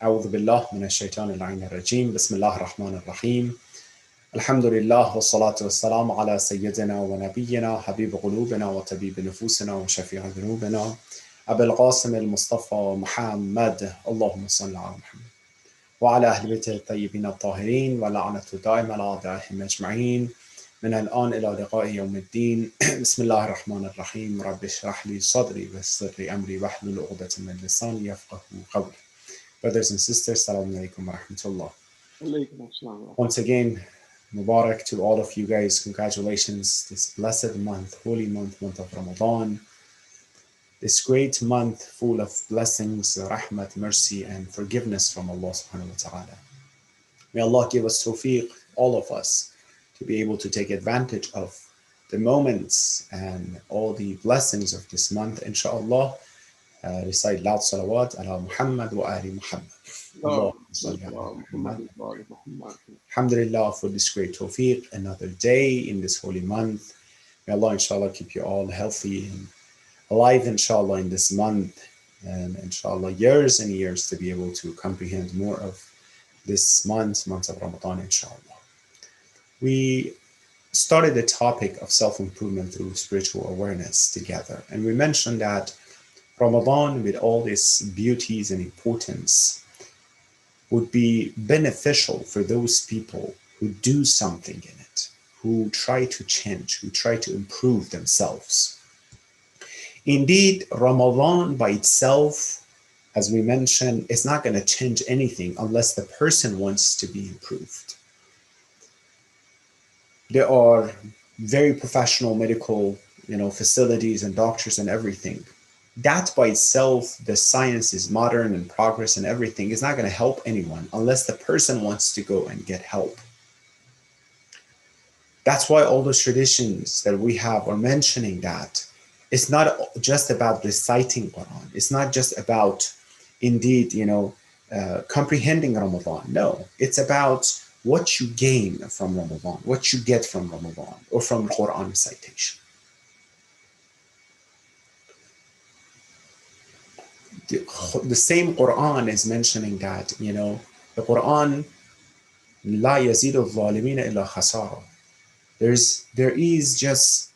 أعوذ بالله من الشيطان اللعين الرجيم بسم الله الرحمن الرحيم الحمد لله والصلاة والسلام على سيدنا ونبينا حبيب قلوبنا وطبيب نفوسنا وشفيع ذنوبنا أبي القاسم المصطفى محمد اللهم صل على محمد وعلى أهل بيته الطيبين الطاهرين ولعنة دائمة على أعدائهم أجمعين من الآن إلى لقاء يوم الدين بسم الله الرحمن الرحيم رب اشرح لي صدري ويسر لي أمري واحلل عقدة من لساني يفقهوا قولي. Brothers and sisters, Assalamu alaikum wa rahmatullah. Once again, Mubarak to all of you guys. Congratulations. This blessed month, holy month of Ramadan. This great month full of blessings, rahmat, mercy, and forgiveness from Allah subhanahu wa ta'ala. May Allah give us tawfiq, all of us, to be able to take advantage of the moments and all the blessings of this month, inshaAllah. Recite loud salawat ala Muhammad wa ali Muhammad. Alhamdulillah for this great tawfiq, another day in this holy month. May Allah inshallah keep you all healthy and alive inshallah in this month, and inshallah years and years to be able to comprehend more of this month of Ramadan inshallah. We started the topic of self-improvement through spiritual awareness together, and we mentioned that Ramadan, with all its beauties and importance, would be beneficial for those people who do something in it, who try to change, who try to improve themselves. Indeed, Ramadan by itself, as we mentioned, is not going to change anything unless the person wants to be improved. There are very professional medical, facilities and doctors and everything. That by itself, the science is modern and progress and everything is not going to help anyone unless the person wants to go and get help. That's why all those traditions that we have are mentioning that it's not just about reciting Quran. It's not just about, indeed, comprehending Ramadan. No, it's about what you gain from Ramadan, what you get from Ramadan or from Quran recitation. The same Quran is mentioning that, the Quran, La yazidu al-zalimina illa khasara. There is just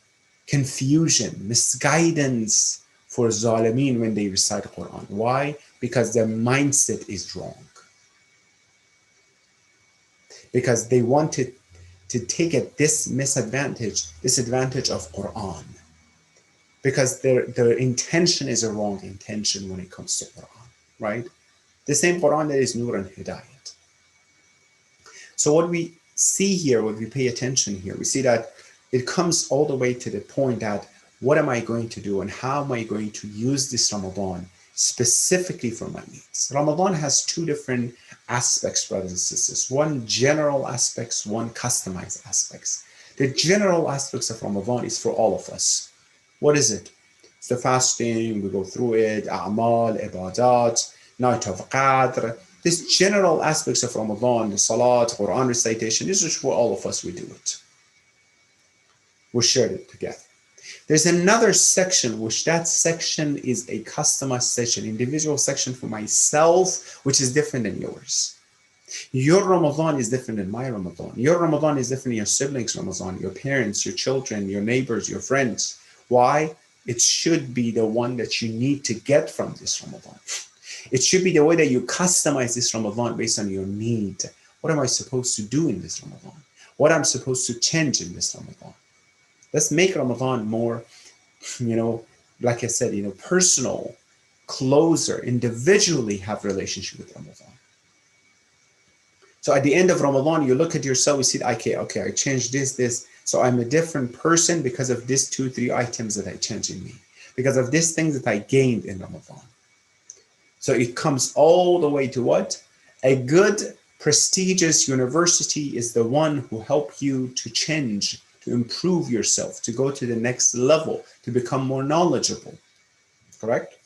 confusion, misguidance for zalimin when they recite the Quran. Why? Because their mindset is wrong. Because they wanted to take this disadvantage of Quran. Because their intention is a wrong intention when it comes to Quran, right? The same Quran that is Nur and Hidayat. So what we see here, what we pay attention here, we see that it comes all the way to the point that what am I going to do and how am I going to use this Ramadan specifically for my needs? Ramadan has two different aspects, brothers and sisters. One general aspects, one customized aspects. The general aspects of Ramadan is for all of us. What is it? It's the fasting, we go through it, a'mal, ibadat, night of qadr. These general aspects of Ramadan, the salat, Quran recitation, this is for all of us, we do it. We share it together. There's another section, which that section is a customized section, individual section for myself, which is different than yours. Your Ramadan is different than my Ramadan. Your Ramadan is different than your siblings' Ramadan, your parents, your children, your neighbors, your friends. Why? It should be the one that you need to get from this Ramadan. It should be the way that you customize this Ramadan based on your need. What am I supposed to do in this Ramadan? What I'm supposed to change in this Ramadan? Let's make Ramadan more, like I said, personal, closer, individually have relationship with Ramadan. So at the end of Ramadan, you look at yourself, you see, okay, I changed this. So I'm a different person because of these 2-3 items that I changed in me, because of these things that I gained in Ramadan. So it comes all the way to what? A good, prestigious university is the one who helps you to change, to improve yourself, to go to the next level, to become more knowledgeable. Correct?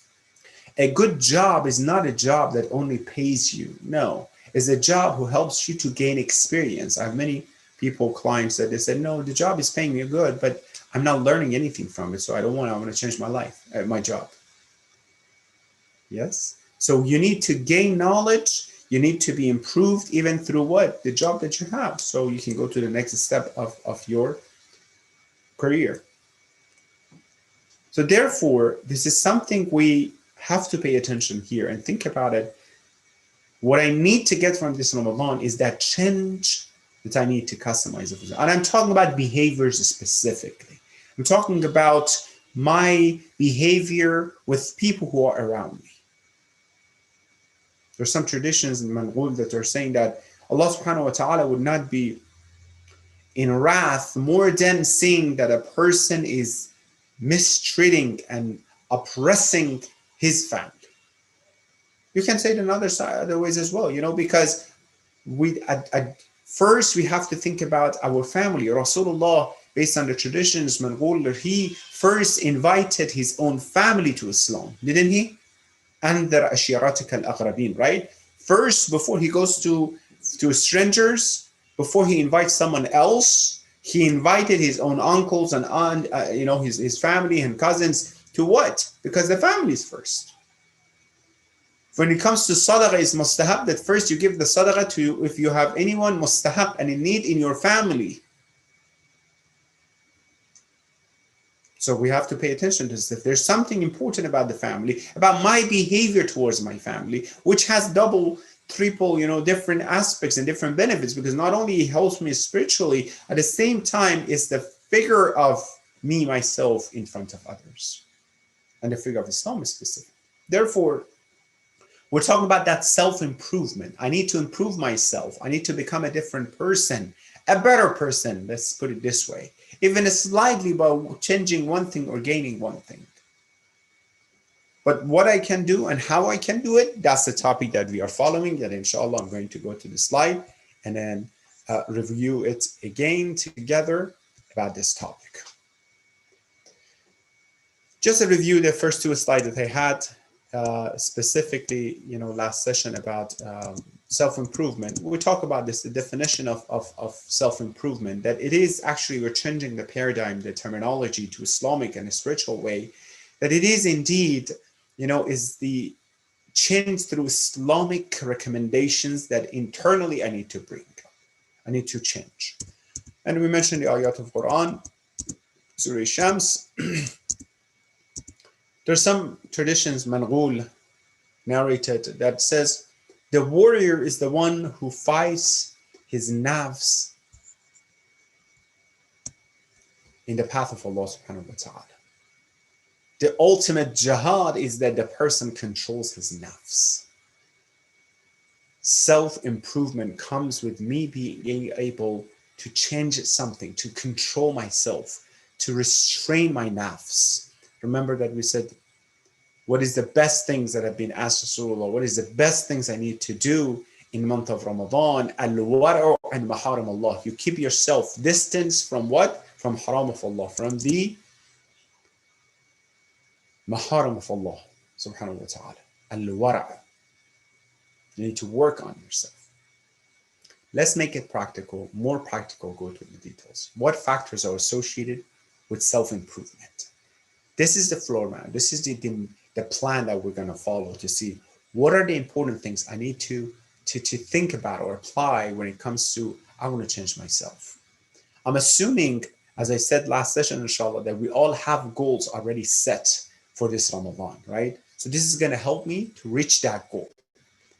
A good job is not a job that only pays you. No, it's a job who helps you to gain experience. I have many clients that they said, no, the job is paying me good, but I'm not learning anything from it. So I want to change my life, my job. Yes. So you need to gain knowledge. You need to be improved even through what? The job that you have. So you can go to the next step of your career. So therefore, this is something we have to pay attention here and think about it. What I need to get from this Ramadan is that change that I need to customize it. And I'm talking about behaviors specifically. I'm talking about my behavior with people who are around me. There's some traditions in Mongol that are saying that Allah subhanahu wa ta'ala would not be in wrath more than seeing that a person is mistreating and oppressing his family. You can say it in other ways as well, because we at first we have to think about our family. Rasulullah, based on the traditions, Mongol, he first invited his own family to Islam, didn't he? أنذر عشيرتك الأقربين, right? First, before he goes to strangers, before he invites someone else, he invited his own uncles and aunt, his family and cousins to what? Because the family is first. When it comes to sadaqah, it's mustahab that first you give the sadaqah to, if you have anyone mustahab and in need in your family. So we have to pay attention to this. If there's something important about the family, about my behavior towards my family, which has double, triple, different aspects and different benefits, because not only it helps me spiritually, at the same time, it's the figure of me, myself in front of others. And the figure of Islam is specific. Therefore, we're talking about that self-improvement. I need to improve myself. I need to become a different person, a better person. Let's put it this way. Even slightly by changing one thing or gaining one thing. But what I can do and how I can do it, that's the topic that we are following. And inshallah, I'm going to go to the slide and then review it again together about this topic. Just to review the first two slides that I had, specifically, last session about self-improvement. We talk about this, the definition of self-improvement, that it is actually, we're changing the paradigm, the terminology to Islamic and a spiritual way, that it is indeed, is the change through Islamic recommendations that internally I need to bring. I need to change. And we mentioned the ayat of Quran, Surah Shams. There's some traditions, Mongol narrated, that says the warrior is the one who fights his nafs in the path of Allah subhanahu wa ta'ala. The ultimate jihad is that the person controls his nafs. Self-improvement comes with me being able to change something, to control myself, to restrain my nafs. Remember that we said, what is the best things that have been asked Rasulullah? What is the best things I need to do in the month of Ramadan? Al-wara'u and maharam Allah. You keep yourself distance from what? From haram of Allah, from the maharam of Allah subhanahu wa ta'ala. Al-wara'u. You need to work on yourself. Let's make it practical, more practical, go to the details. What factors are associated with self-improvement? This is the floor mat. This is the plan that we're going to follow to see what are the important things I need to think about or apply when it comes to, I want to change myself. I'm assuming, as I said last session, inshallah, that we all have goals already set for this Ramadan, right? So this is going to help me to reach that goal.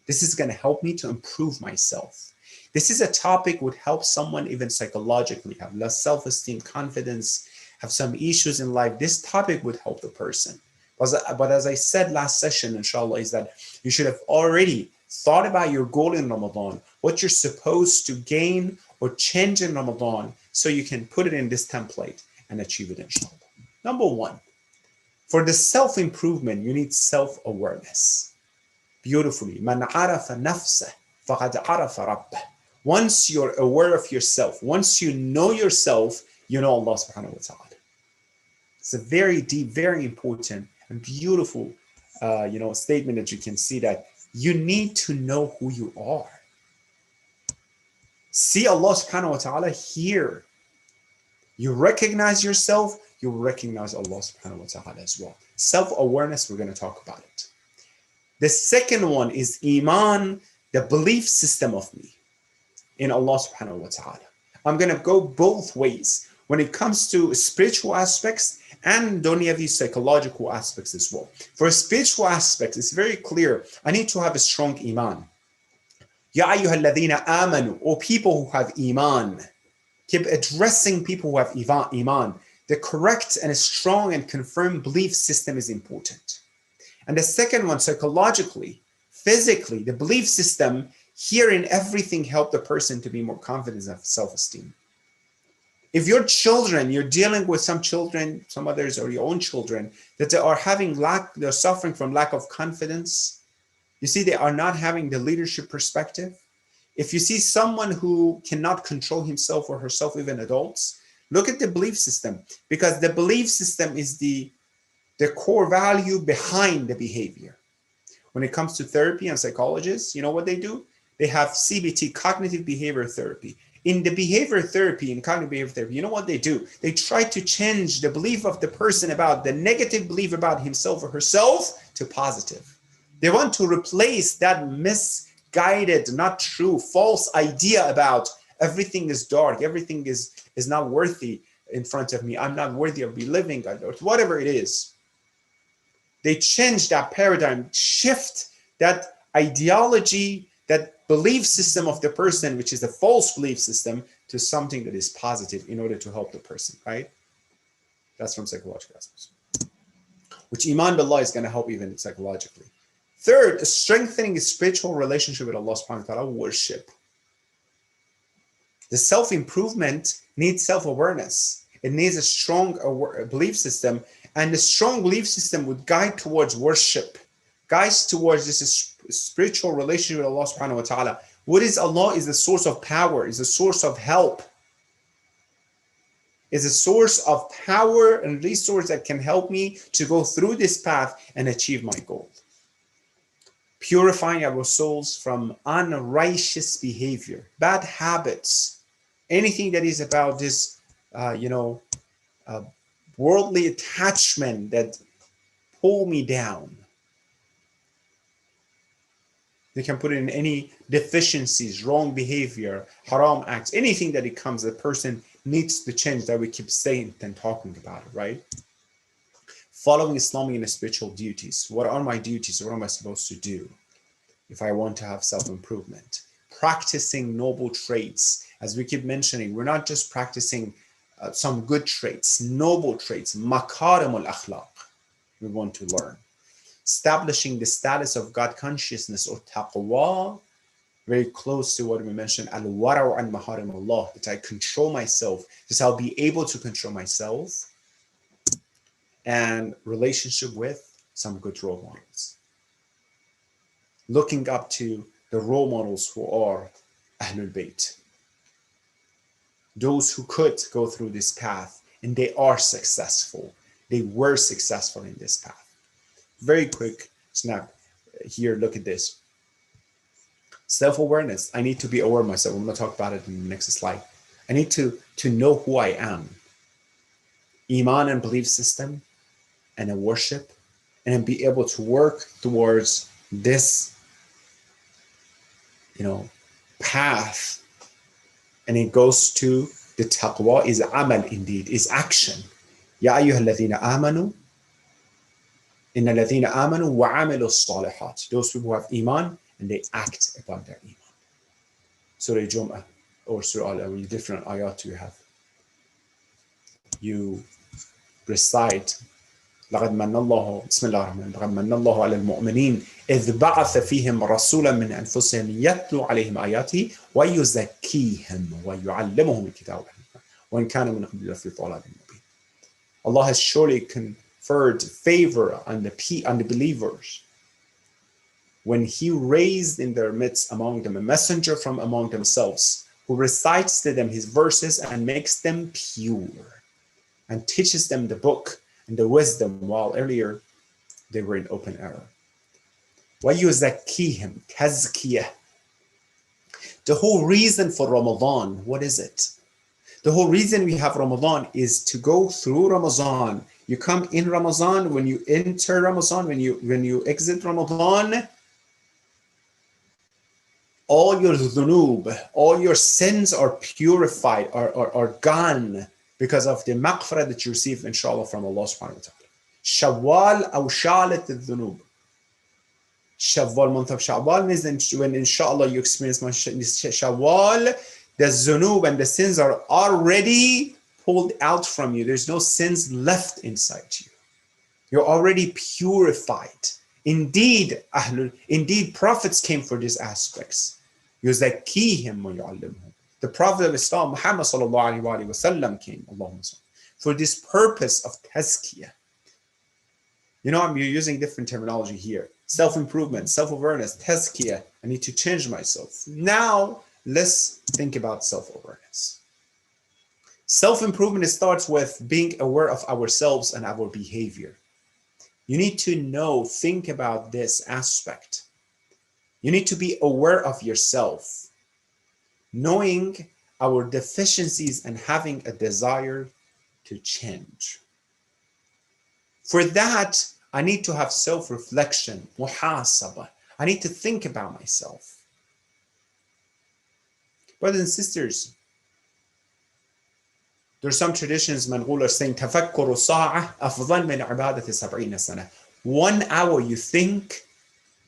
This is going to help me to improve myself. This is a topic would help someone even psychologically have less self-esteem, confidence, have some issues in life. This topic would help the person. But as I said last session, inshallah, is that you should have already thought about your goal in Ramadan, what you're supposed to gain or change in Ramadan, so you can put it in this template and achieve it, inshallah. Number one, for the self-improvement, you need self-awareness. Beautifully. Man arafa nafsah faqad arafa rabbah. Once you're aware of yourself, once you know yourself, you know Allah subhanahu wa ta'ala. It's a very deep, very important and beautiful statement that you can see, that you need to know who you are. See Allah subhanahu wa ta'ala here. You recognize yourself, you recognize Allah subhanahu wa ta'ala as well. Self-awareness, we're going to talk about it. The second one is Iman, the belief system of me in Allah subhanahu wa ta'ala. I'm going to go both ways when it comes to spiritual aspects and dunyavi psychological aspects as well. For spiritual aspects, it's very clear. I need to have a strong Iman. Ya ayyuha alladhina amanu, or people who have Iman. Keep addressing people who have Iman. The correct and strong and confirmed belief system is important. And the second one, psychologically, physically, the belief system here in everything help the person to be more confident and self-esteem. If your children, you're dealing with some children, some others, or your own children, that they are they're suffering from lack of confidence. You see, they are not having the leadership perspective. If you see someone who cannot control himself or herself, even adults, look at the belief system, because the belief system is the core value behind the behavior. When it comes to therapy and psychologists, you know what they do? They have CBT, cognitive behavior therapy. In the behavior therapy, in cognitive behavior therapy, you know what they do? They try to change the belief of the person about the negative belief about himself or herself to positive. They want to replace that misguided, not true, false idea about everything is dark, everything is not worthy in front of me, I'm not worthy of be living, or whatever it is. They change that paradigm, shift that ideology, that belief system of the person, which is a false belief system, to something that is positive in order to help the person, right? That's from psychological aspects. Which Iman Billah is going to help even psychologically. Third, strengthening a spiritual relationship with Allah subhanahu wa ta'ala, worship. The self-improvement needs self-awareness. It needs a strong belief system, and the strong belief system would guide towards worship, guides towards this spiritual relationship with Allah subhanahu wa ta'ala. What is Allah? Is the source of power, is a source of help, is a source of power and resource that can help me to go through this path and achieve my goal. Purifying our souls from unrighteous behavior, bad habits, anything that is about this, worldly attachment that pull me down. They can put it in any deficiencies, wrong behavior, haram acts, anything that it comes, the person needs to change, that we keep saying and talking about it, right? Following Islamic and spiritual duties. What are my duties? What am I supposed to do if I want to have self-improvement? Practicing noble traits. As we keep mentioning, we're not just practicing some good traits, noble traits, makarim al-akhlaq, we want to learn. Establishing the status of God consciousness or taqwa, very close to what we mentioned, al-wara'u an maharim Allah, that I control myself, that I'll be able to control myself, and relationship with some good role models. Looking up to the role models who are Ahlul Bayt, those who could go through this path, and they are successful. They were successful in this path. Very quick snap here, look at this. Self-awareness. I need to be aware of myself. I'm going to talk about it in the next slide. I need to know who I am. Iman and belief system, and a worship, and then be able to work towards this, path. And it goes to the taqwa is amal, indeed, is action. Ya ayyuha alladhina amanu, inna alladhina amanu wa amilu salihat. Those people who have iman and they act upon their iman. Surah Jum'ah or Surah Al, different ayat you have. You recite لقد من الله بسم الله الرحمن الرحيم لقد من الله على المؤمنين إذ بعث فيهم رسولا من أنفسهم يتلو عليهم آياته ويزكيهم ويعلمهم الكتاب والحكمة وإن كانوا من قبل لفي ضلال مبين. Allah has surely conferred favor on the believers when He raised in their midst among them a messenger from among themselves who recites to them His verses and makes them pure and teaches them the book and the wisdom, while earlier they were in open error. وَيُزَكِّيهِمْ تَزْكِيَةً. The whole reason for Ramadan, what is it? The whole reason we have Ramadan is to go through Ramadan You come in Ramadan, when you enter Ramadan, when you exit Ramadan, all your dhunub, all your sins are purified, are gone because of the maghfirah that you receive, inshallah, from Allah subhanahu wa ta'ala. Shawwal aw shalat al-dhunub. Shawwal, month of Shawwal, means when inshallah you experience Shawwal, the dhunub and the sins are already pulled out from you. There's no sins left inside you. You're already purified. Indeed, prophets came for these aspects. يُزَكِّيهِمْ وَيُعَلِّمْهُم. The Prophet of Islam, Muhammad sallallahu alaihi wasallam, came for this purpose of tazkiyah. You know, I'm using different terminology here. Self-improvement, self-awareness, tazkiyah. I need to change myself. Now, let's think about self-awareness. Self-improvement starts with being aware of ourselves and our behavior. You need to think about this aspect. You need to be aware of yourself, knowing our deficiencies and having a desire to change. For that, I need to have self-reflection, muhasabah. I need to think about myself. Brothers and sisters, there's some traditions, manqul, are saying, تَفَكُّرُ سَاعَةً أَفْضَلْ مِنْ عِبَادَةِ سَبْعِينَ سَنَةً. 1 hour you think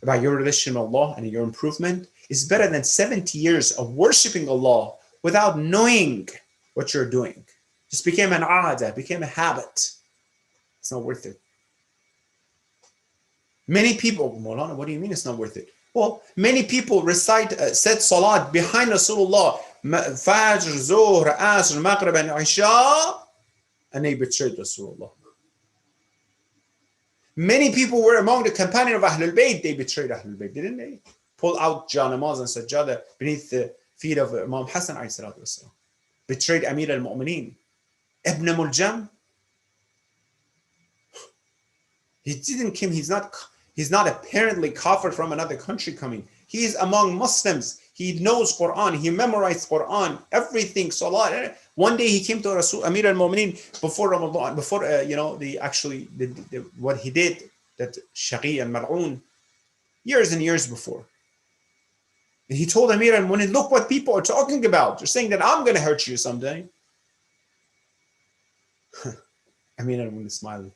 about your relationship with Allah and your improvement is better than 70 years of worshiping Allah without knowing what you're doing. Just became an aada, became a habit. It's not worth it. Many people, Maulana, what do you mean it's not worth it? Well, many people said salat behind Rasulullah, Fajr, Zuhr, Asr, Maghrib, and Isha, and they betrayed Rasulullah. Many people were among the companions of Ahlul Bayt, they betrayed Ahlul Bayt, didn't they? Pull out janamaz and sajjada beneath the feet of Imam Hassan, betrayed Amir al-Mu'mineen. Ibn Muljam, he didn't come, he's not apparently kafir from another country coming. He is among Muslims. He knows Quran. He memorized Quran, everything, salat. One day he came to Rasul Amir al-Mu'mineen before Ramadan, before what he did, that Shaqi and Mal'oon, years and years before. And he told Amir al-Mu'mineen, look what people are talking about. They're saying that I'm going to hurt you someday. Amir al-Mu'mineen smiled.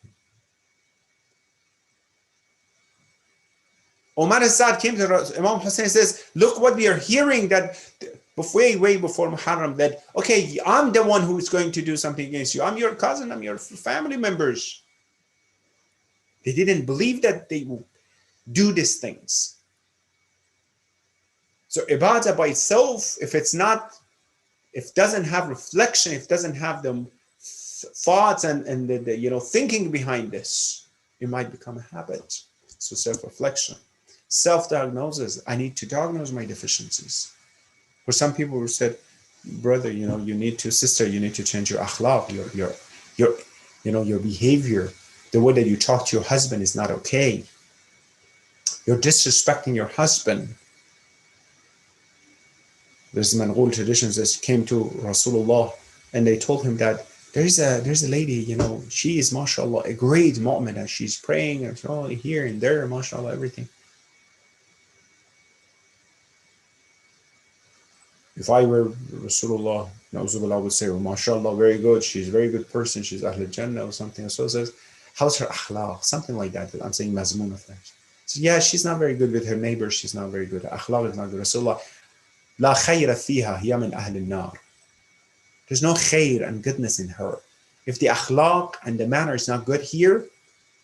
Umar al-Sad came to Imam Hussein and says, look what we are hearing, that way before Muharram, that, okay, I'm the one who is going to do something against you. I'm your cousin, I'm your family members. They didn't believe that they would do these things. So ibadah by itself, if it doesn't have reflection, if it doesn't have the thoughts and the thinking behind this, it might become a habit. So self-reflection. Self-diagnosis. I need to diagnose my deficiencies. For some people who said, brother, you need to, sister, you need to change your akhlaq, your behavior. The way that you talk to your husband is not okay. You're disrespecting your husband. There's manqul traditions that came to Rasulullah and they told him that there's a lady, she is, mashallah, a great mu'min, and she's praying and here and there, mashallah, everything. If I were Rasulullah, I would say, well, mashallah, very good. She's a very good person. She's Ahl Jannah or something. So it says, how's her akhlaq? Something like that. I'm saying mazmoon of that. So yeah, she's not very good with her neighbors. She's not very good. Akhlaq is not good. Rasulullah, la khayra fiha, hiya min ahl al-nar. There's no khair and goodness in her. If the akhlaq and the manner is not good here,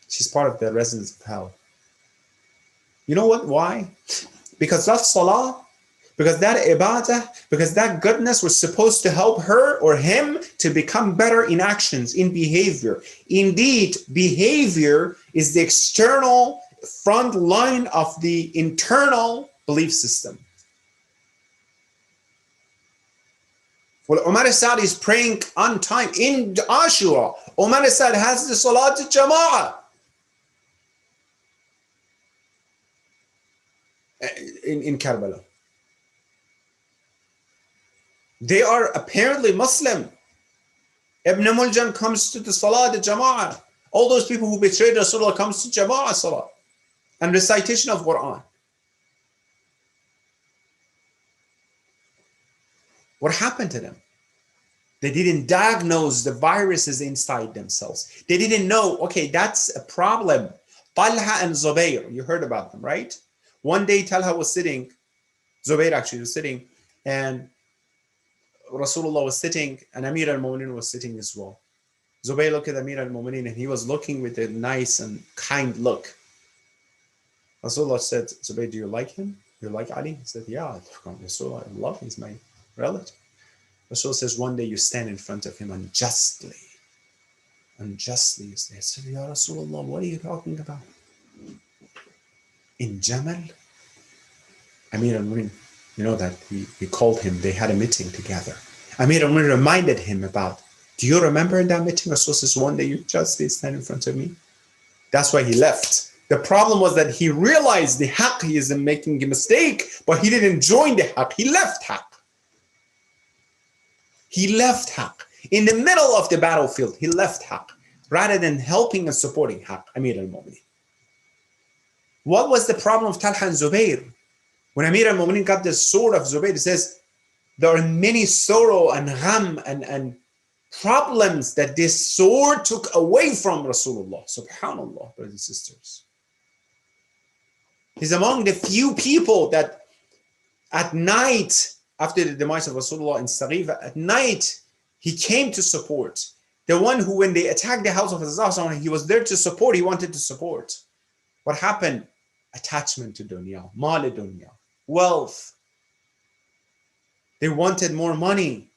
she's part of the residents of hell. You know what? Why? Because that salah, because that ibadah, because that goodness was supposed to help her or him to become better in actions, in behavior. Indeed, behavior is the external front line of the internal belief system. Well, Umar al-Sad is praying on time in Ashura. Umar al-Sad has the Salat al-Jama'ah in Karbala. They are apparently Muslim. Ibn Muljam comes to the Salat al-Jama'ah. All those people who betrayed Rasulullah comes to Jama'ah Salah and recitation of Quran. What happened to them? They didn't diagnose the viruses inside themselves. They didn't know, okay, that's a problem. Talha and Zubayr, you heard about them, right? One day Talha was sitting, Zubayr actually was sitting, and Rasulullah was sitting, and Amir al-Mu'minin was sitting as well. Zubayr looked at Amir al-Mu'minin, and he was looking with a nice and kind look. Rasulullah said, Zubayr, do you like him? You like Ali? He said, yeah, Rasulullah, I love him. He's my relative. Rasul says, one day you stand in front of him unjustly. Unjustly. He said, Ya Rasulullah, what are you talking about? In Jamal? Amir al-Mu'min, you know that he called him, they had a meeting together. Amir al-Mu'min reminded him about, do you remember in that meeting? Rasul says, one day you justly stand in front of me. That's why he left. The problem was that he realized the haqq, he is making a mistake, but he didn't join the haqq. He left haqq. He left haqq. In the middle of the battlefield, he left haqq rather than helping and supporting haqq, Amir al-Mu'minin. What was the problem of Talha and Zubayr? When Amir al-Mu'minin got the sword of Zubayr, he says, there are many sorrow and gham and problems that this sword took away from Rasulullah. Subhanallah, brothers and sisters. He's among the few people that at night, after the demise of Rasulullah in Saqifa, at night, he came to support. The one who, when they attacked the house of Rasulullah, he was there to support, he wanted to support. What happened? Attachment to dunya, mal dunya, wealth. They wanted more money.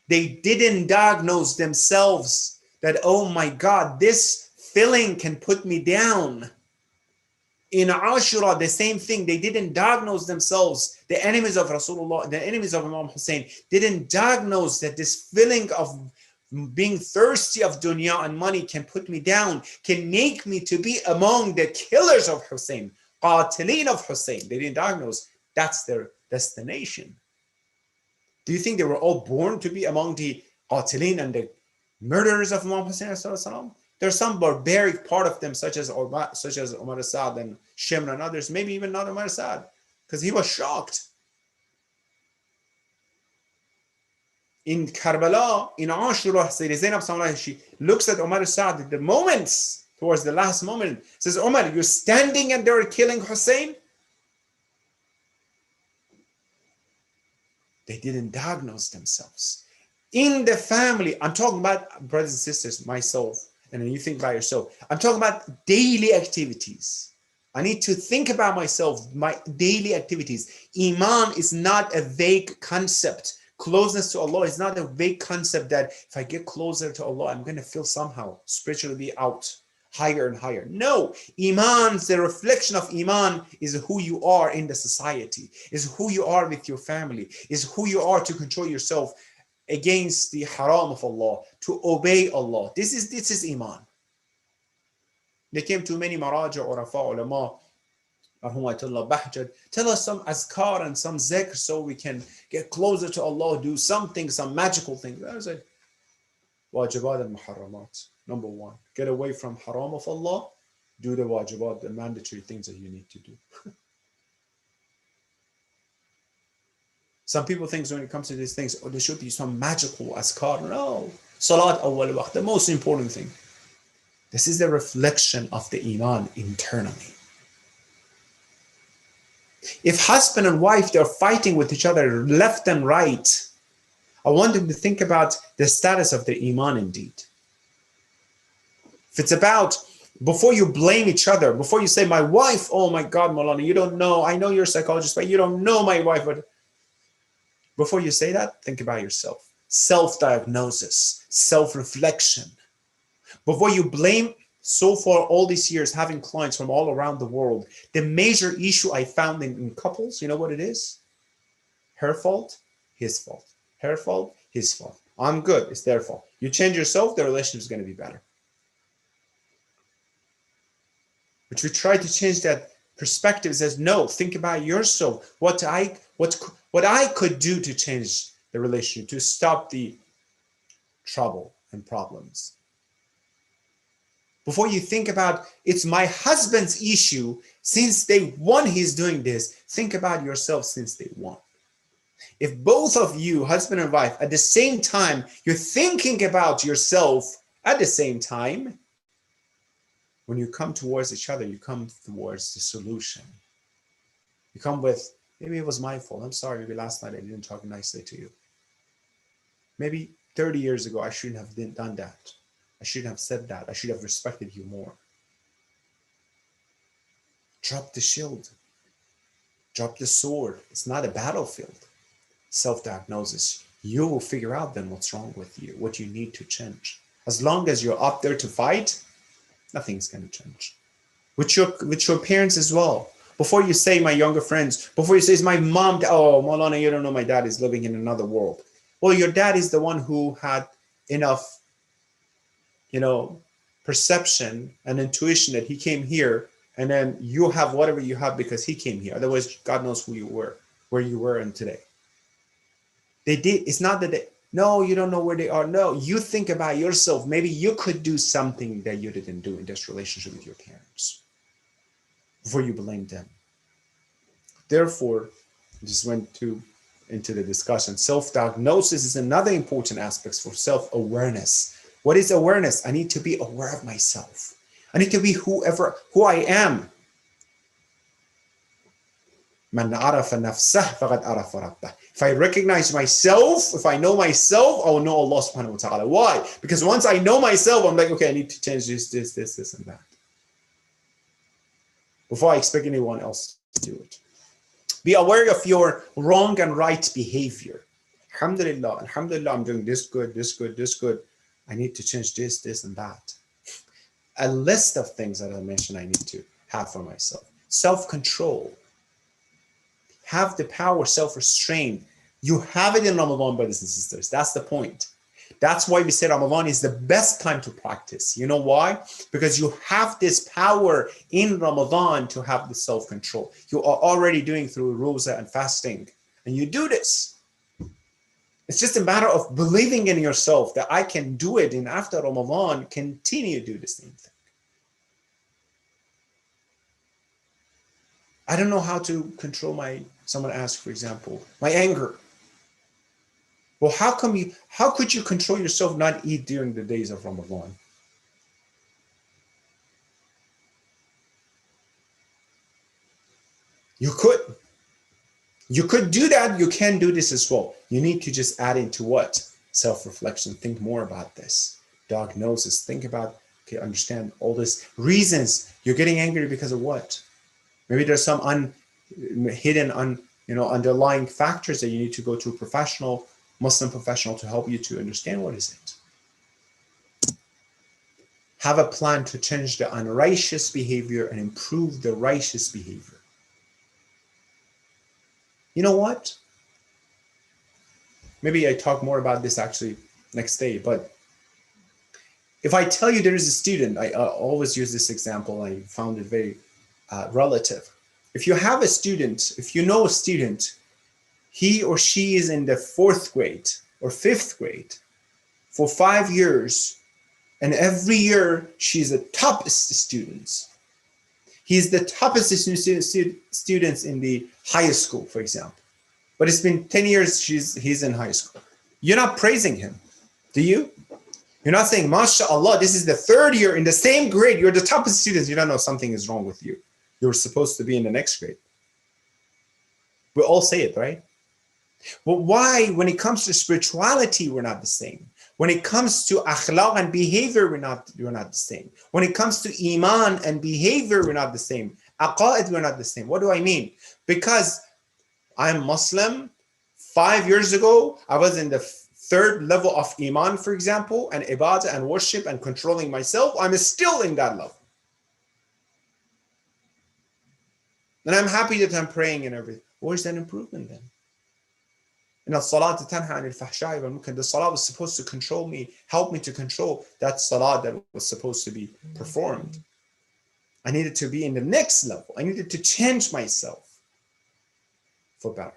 They didn't diagnose themselves that, oh my God, this feeling can put me down. In Ashura, the same thing. They didn't diagnose themselves. The enemies of Rasulullah, the enemies of Imam Hussein, didn't diagnose that this feeling of being thirsty of dunya and money can put me down, can make me to be among the killers of Hussein, qatilin of Hussein. They didn't diagnose. That's their destination. Do you think they were all born to be among the qatilin and the murderers of Imam Hussein? There's some barbaric part of them, such as Umar Sa'd and Shimr and others, maybe even not Umar Sa'd, because he was shocked. In Karbala, in Ashura, Sayyida Zainab, she looks at Umar Sa'd at the moments, towards the last moment, says, Umar, you're standing and they're killing Hussein? They didn't diagnose themselves. In the family, I'm talking about brothers and sisters, myself, and then you think about yourself. I'm talking about daily activities. I need to think about myself, my daily activities. Iman is not a vague concept. Closeness to Allah is not a vague concept that if I get closer to Allah, I'm going to feel somehow spiritually out, higher and higher. No, Iman, the reflection of Iman is who you are in the society, is who you are with your family, is who you are to control yourself against the haram of Allah, to obey Allah. This is Iman. They came to many maraja or rafa ulama, tell us some azkar and some zikr so we can get closer to Allah, do something, some magical thing. That was it. Wajibat and muharramat. Number one, get away from haram of Allah, do the wajibat, the mandatory things that you need to do. Some people think when it comes to these things, oh, there should be some magical azkar. No. Salat awwal waqt, the most important thing. This is the reflection of the Iman internally. If husband and wife, they're fighting with each other left and right, I want them to think about the status of their Iman indeed. If it's about, before you blame each other, before you say, my wife, oh my God, Maulana, you don't know, I know you're a psychologist, but you don't know my wife. But before you say that, think about yourself. Self-diagnosis, self-reflection. Before you blame, so far all these years having clients from all around the world, the major issue I found in couples, you know what it is? Her fault, his fault. Her fault, his fault. I'm good, it's their fault. You change yourself, the relationship is going to be better. But we try to change that perspective. It says, no, think about yourself. What I could do to change the relationship, to stop the trouble and problems. Before you think about, it's my husband's issue, since day one he's doing this, think about yourself since day one. If both of you, husband and wife, at the same time, you're thinking about yourself at the same time, when you come towards each other, you come towards the solution. You come with, maybe it was my fault. I'm sorry. Maybe last night I didn't talk nicely to you. Maybe 30 years ago, I shouldn't have done that. I shouldn't have said that. I should have respected you more. Drop the shield. Drop the sword. It's not a battlefield. Self-diagnosis. You will figure out then what's wrong with you, what you need to change. As long as you're up there to fight, nothing's going to change. With your parents as well. Before you say, my younger friends, before you say, it's my mom, oh, Maulana, you don't know, my dad is living in another world. Well, your dad is the one who had enough, perception and intuition that he came here, and then you have whatever you have because he came here. Otherwise, God knows who you were, where you were in today. They did. It's not that they, no, you don't know where they are. No, you think about yourself. Maybe you could do something that you didn't do in this relationship with your parents before you blame them. Therefore, I just went into the discussion. Self-diagnosis is another important aspect for self-awareness. What is awareness? I need to be aware of myself. I need to be who I am. If I recognize myself, if I know myself, I will know Allah subhanahu wa ta'ala. Why? Because once I know myself, I'm like, okay, I need to change this, and that. Before I expect anyone else to do it. Be aware of your wrong and right behavior. Alhamdulillah, I'm doing this good. I need to change this, and that. A list of things that I mentioned I need to have for myself. Self-control. Have the power, self-restraint. You have it in Ramadan, brothers and sisters. That's the point. That's why we say Ramadan is the best time to practice. You know why? Because you have this power in Ramadan to have the self-control. You are already doing through roza and fasting. And you do this. It's just a matter of believing in yourself that I can do it. And after Ramadan, continue to do the same thing. I don't know how to control someone asked, for example, my anger. Well, how could you control yourself not eat during the days of Ramadan? You could do that. You can do this as well. You need to just add into what? Self-reflection. Think more about this. Diagnosis. Think about, okay, understand all these reasons. You're getting angry because of what? Maybe there's some hidden, underlying factors that you need to go to a Muslim professional to help you to understand what is it. Have a plan to change the unrighteous behavior and improve the righteous behavior. You know what? Maybe I talk more about this actually next day, but if I tell you there is a student, I always use this example. I found it very relative. If you have a student, if you know a student, he or she is in the 4th grade or 5th grade for 5 years, and every year she's the toppest student. He's the toppest students in the highest school, for example. But it's been 10 years he's in high school. You're not praising him, do you? You're not saying, MashaAllah, this is the 3rd year in the same grade. You're the toppest students. You don't know something is wrong with you. You're supposed to be in the next grade. We all say it, right? But why, when it comes to spirituality, we're not the same? When it comes to akhlaq and behavior, we're not the same. When it comes to iman and behavior, we're not the same. Aqaid, we're not the same. What do I mean? Because I'm Muslim. 5 years ago, I was in the 3rd level of iman, for example, and ibadah and worship and controlling myself. I'm still in that level. And I'm happy that I'm praying and everything. Where's that improvement then? And the salah was supposed to control me, help me to control that salah that was supposed to be performed. I needed to be in the next level. I needed to change myself for better.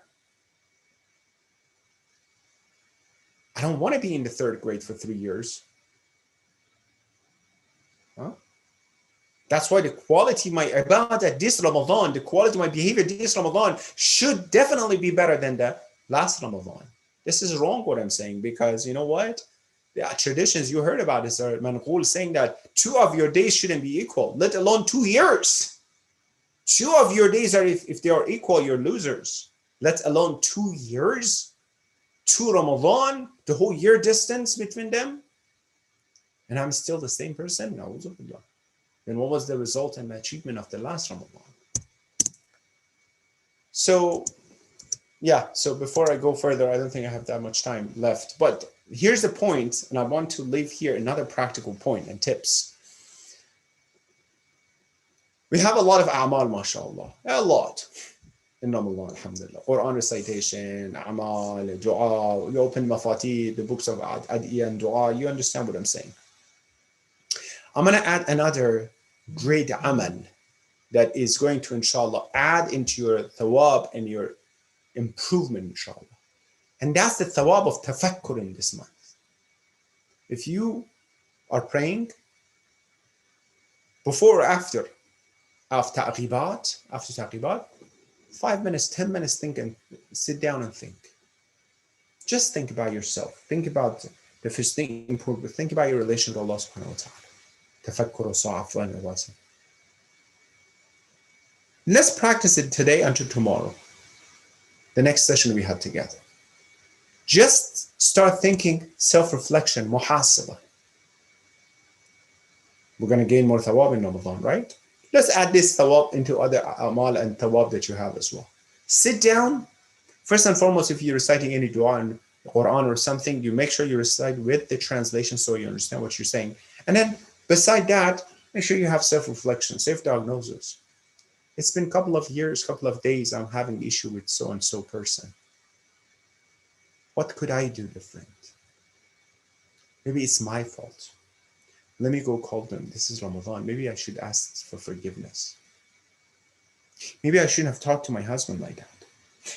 I don't want to be in the 3rd grade for 3 years. Huh? That's why the quality of my ibadah this Ramadan, the quality of my behavior this Ramadan should definitely be better than the last Ramadan. This is wrong what I'm saying, because you know what? The traditions you heard about is manqul saying that 2 of your days shouldn't be equal, let alone 2 years. 2 of your days are, if they are equal, you're losers. Let alone 2 years, 2 Ramadan, the whole year distance between them, and I'm still the same person. Na'udzubillah. Then what was the result and the achievement of the last Ramadan? So yeah, so before I go further, I don't think I have that much time left, but here's the point, and I want to leave here another practical point and tips. We have a lot of a'mal, mashallah, a lot in Ramadan, alhamdulillah. Quran recitation, a'mal, dua, you open mafatih, the books of adiyah and dua, you understand what I'm saying. I'm going to add another great amal that is going to, inshallah, add into your thawab and your improvement, inshallah. And that's the thawab of tafakkur in this month. If you are praying before or after taqibat, 5 minutes, 10 minutes, think and sit down and think. Just think about yourself. Think about the first thing important. Think about your relation to Allah subhanahu wa ta'ala. Tafakkur sa'afwan. Let's practice it today until tomorrow, the next session we had together. Just start thinking self-reflection, muhasabah. We're going to gain more thawab in Ramadan, right? Let's add this thawab into other amal and thawab that you have as well. Sit down. First and foremost, if you're reciting any dua in the Quran or something, you make sure you recite with the translation so you understand what you're saying. And then beside that, make sure you have self-reflection, self-diagnosis. It's been a couple of years, couple of days, I'm having issue with so-and-so person. What could I do different? Maybe it's my fault. Let me go call them. This is Ramadan. Maybe I should ask for forgiveness. Maybe I shouldn't have talked to my husband like that.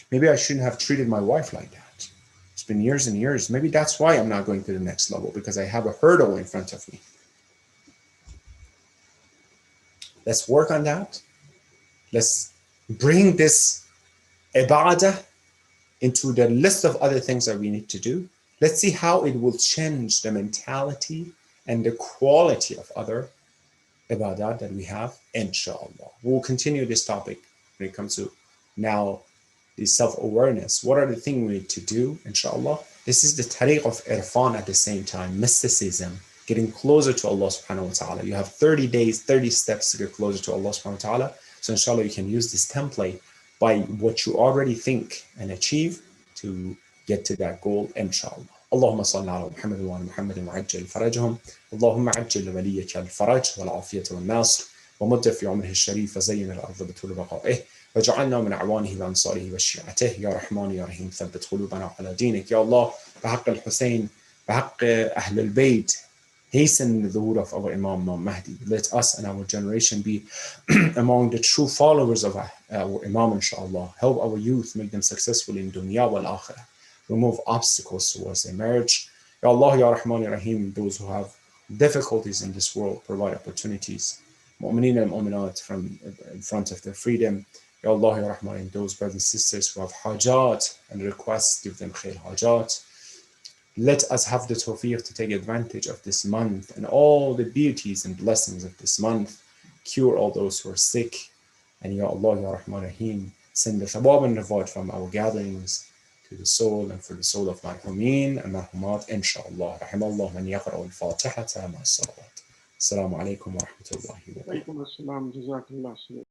Maybe I shouldn't have treated my wife like that. It's been years and years. Maybe that's why I'm not going to the next level, because I have a hurdle in front of me. Let's work on that. Let's bring this ibadah into the list of other things that we need to do. Let's see how it will change the mentality and the quality of other ibadah that we have, inshallah. We'll continue this topic when it comes to now the self-awareness. What are the things we need to do, inshallah? This is the tariq of irfan at the same time, mysticism, getting closer to Allah subhanahu wa ta'ala. You have 30 days, 30 steps to get closer to Allah subhanahu wa ta'ala. So inshallah, you can use this template by what you already think and achieve to get to that goal, inshallah. اللهم صل على محمد وعلى محمد وعجل فرجهم اللهم عجل لوليك الفرج والعافية والنصر ومد في عمره الشريف وزين الأرض بطول بقائه وجعلنا من أعوانه وأنصاره وشيعته يا رحمن يا رحيم ثبت قلوبنا على دينك يا الله بحق الحسين بحق أهل البيت hasten the zuhur of our Imam Mahdi. Let us and our generation be among the true followers of our Imam, inshallah. Help our youth, make them successful in dunya wal akhirah. Remove obstacles towards their marriage. Ya Allah, Ya Rahman, Ya Rahim, those who have difficulties in this world, provide opportunities. Mu'mineen and mu'minat from in front of their freedom. Ya Allah, Ya Rahman, those brothers and sisters who have hajat and requests, give them khair hajat. Let us have the tawfiq to take advantage of this month and all the beauties and blessings of this month. Cure all those who are sick. And Ya Allah, Ya Rahman Rahim, send the thawab and reward from our gatherings to the soul and for the soul of marhumin and marhumat, inshallah. Rahimallah man yaqra'u al-Fatihata ma as-salawat. Assalamu alaikum wa rahmatullahi wa barakatuh.